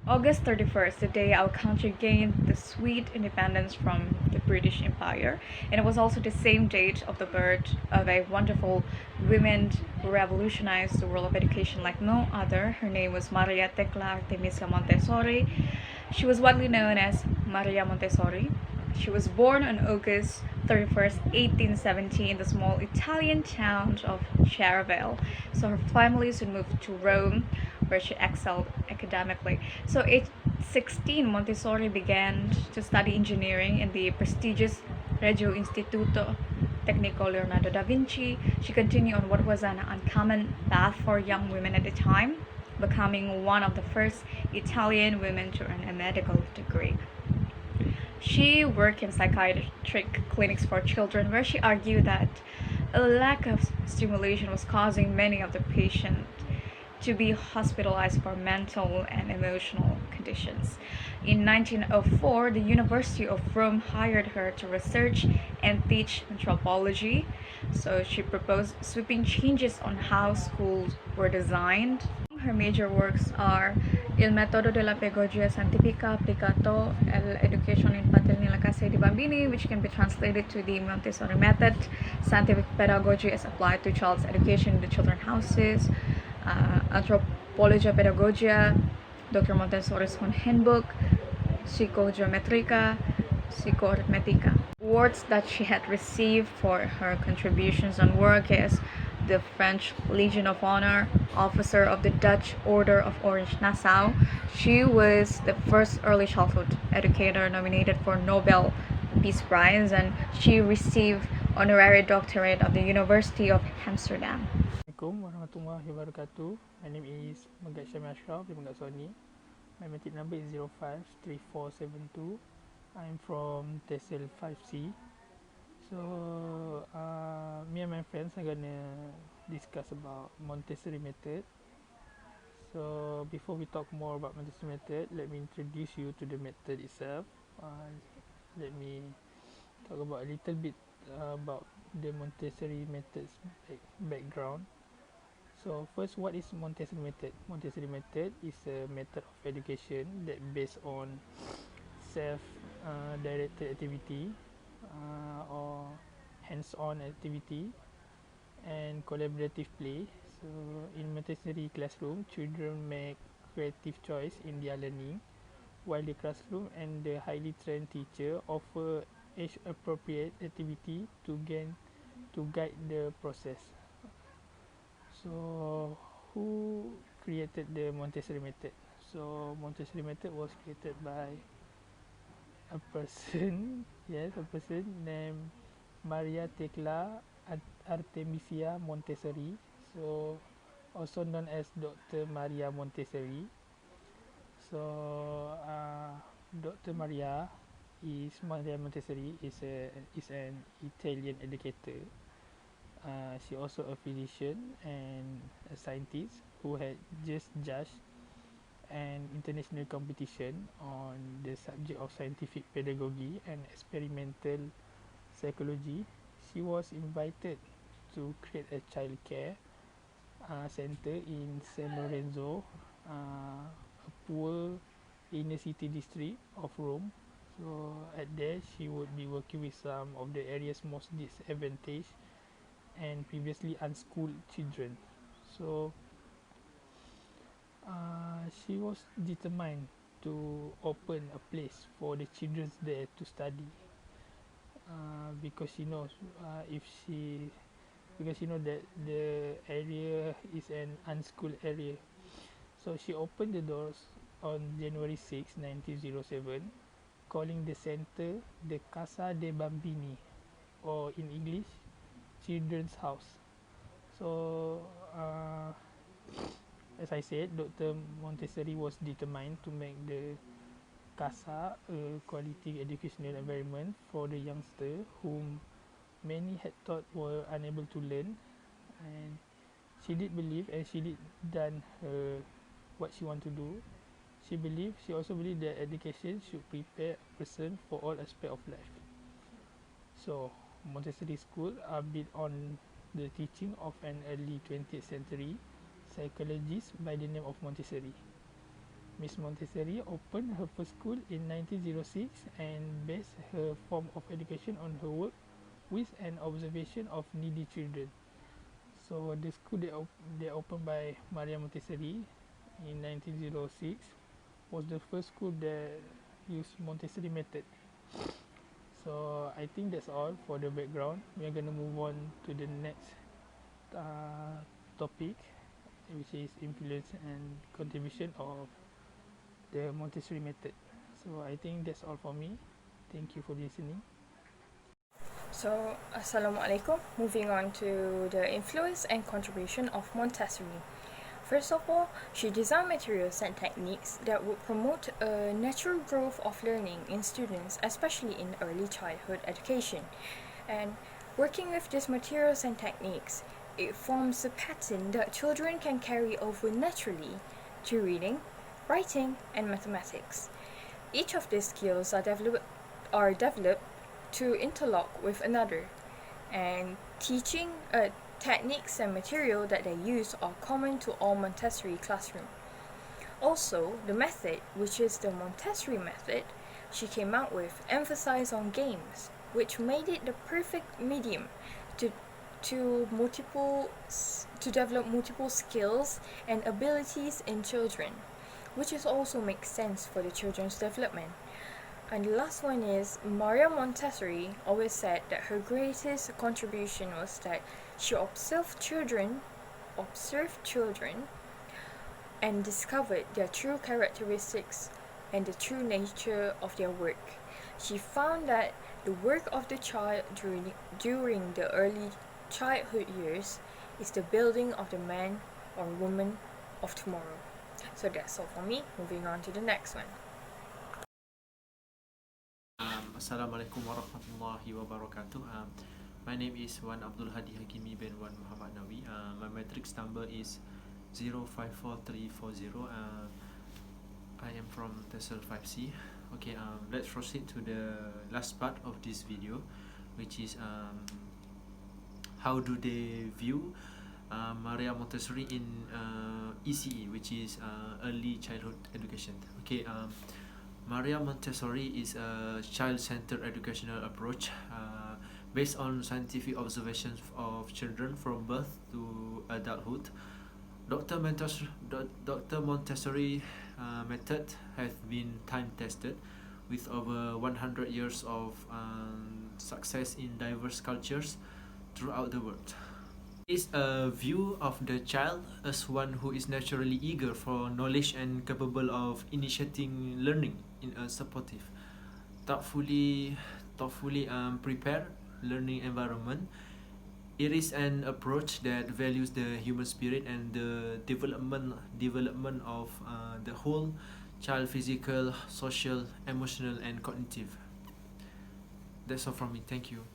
August 31st, the day our country gained the sweet independence from the British Empire, and it was also the same date of the birth of a wonderful woman who revolutionized the world of education like no other. Her name was Maria Tecla Artemisia Montessori. She was widely known as Maria Montessori. She was born on August 31st, 1870, in the small Italian town of Cherville. So her family soon moved to Rome, where she excelled academically. So at 16, Montessori began to study engineering in the prestigious Regio Istituto Tecnico Leonardo da Vinci. She continued on what was an uncommon path for young women at the time, becoming one of the first Italian women to earn a medical degree. She worked in psychiatric clinics for children, where she argued that a lack of stimulation was causing many of the patients to be hospitalized for mental and emotional conditions. In 1904, the University of Rome hired her to research and teach anthropology. So she proposed sweeping changes on how schools were designed. Her major works are Il metodo della pedagogia scientifica applicato all'educazione infantile nella casa di bambini, which can be translated to the Montessori method, scientific pedagogy as applied to child's education in the children's houses, Anthropologia Pedagogia, Dr. Montessori's own handbook, Psychogeometrica, Psychoarithmetica. Awards that she had received for her contributions on work is the French Legion of Honor, Officer of the Dutch Order of Orange Nassau. She was the first early childhood educator nominated for Nobel Peace Prize, and she received honorary doctorate of the University of Amsterdam. Assalamualaikum warahmatullahi wabarakatuh. My name is Megat Syamil Ashraf dari Megat Sony. My metric number is 053472. I'm from TESOL 5C. So, me and my friends are gonna discuss about Montessori method. So, before we talk more about Montessori method, let me introduce you to the method itself. Let me talk about a little bit about the Montessori method's background. So first, what is Montessori method? Montessori method is a method of education that based on self-directed activity or hands-on activity and collaborative play. So in Montessori classroom, children make creative choice in their learning, while the classroom and the highly trained teacher offer age-appropriate activity to guide the process. So, who created the Montessori method? So, Montessori method was created by a person, yes, a person named Maria Tecla Artemisia Montessori. So, also known as Dr. Maria Montessori. So, Dr. Maria Montessori is an Italian educator. She also a physician and a scientist who had just judged an international competition on the subject of scientific pedagogy and experimental psychology. She was invited to create a childcare center in San Lorenzo, a poor inner city district of Rome. So at there, she would be working with some of the area's most disadvantaged and previously unschooled children. So she was determined to open a place for the children there to study because she knows if she because she know that the area is an unschooled area. So she opened the doors on January 6, 1907, calling the center the Casa dei Bambini, or in English, Children's House. So, as I said, Dr. Montessori was determined to make the CASA a quality educational environment for the youngster whom many had thought were unable to learn, and she did believe and she did done her what she want to do. She also believed that education should prepare a person for all aspects of life. So Montessori school are built on the teaching of an early 20th century psychologist by the name of Montessori. Miss Montessori opened her first school in 1906 and based her form of education on her work with an observation of needy children. So the school they opened by Maria Montessori in 1906 was the first school that used Montessori method. So I think that's all for the background. We are gonna move on to the next uh, topic, which is influence and contribution of the Montessori method. So I think that's all for me. Thank you for listening. So, Assalamualaikum. Moving on to the influence and contribution of Montessori. First of all, she designed materials and techniques that would promote a natural growth of learning in students, especially in early childhood education. And working with these materials and techniques, it forms a pattern that children can carry over naturally to reading, writing, and mathematics. Each of these skills are developed to interlock with another, and teaching techniques and material that they use are common to all Montessori classrooms. Also, the method, which is the Montessori method, she came out with emphasized on games, which made it the perfect medium to develop multiple skills and abilities in children, which is also makes sense for the children's development. And the last one is Maria Montessori always said that her greatest contribution was that she observed children and discovered their true characteristics and the true nature of their work. She found that the work of the child during the early childhood years is the building of the man or woman of tomorrow. So that's all for me. Moving on to the next one. Assalamualaikum warahmatullahi wabarakatuh. My name is Wan Abdul Hadi Hakimi bin Wan Muhammad Nawi. My matrix number is 054340. I am from TESOL 5C. Okay, let's proceed to the last part of this video, which is how do they view Maria Montessori in ECE, which is early childhood education. Okay, Maria Montessori is a child-centered educational approach based on scientific observations of children from birth to adulthood. Dr. Montessori method has been time-tested with over 100 years of success in diverse cultures throughout the world. It is a view of the child as one who is naturally eager for knowledge and capable of initiating learning in a supportive, thoughtfully prepared learning environment. It is an approach that values the human spirit and the development of the whole child, physical, social, emotional, and cognitive. That's all from me. Thank you.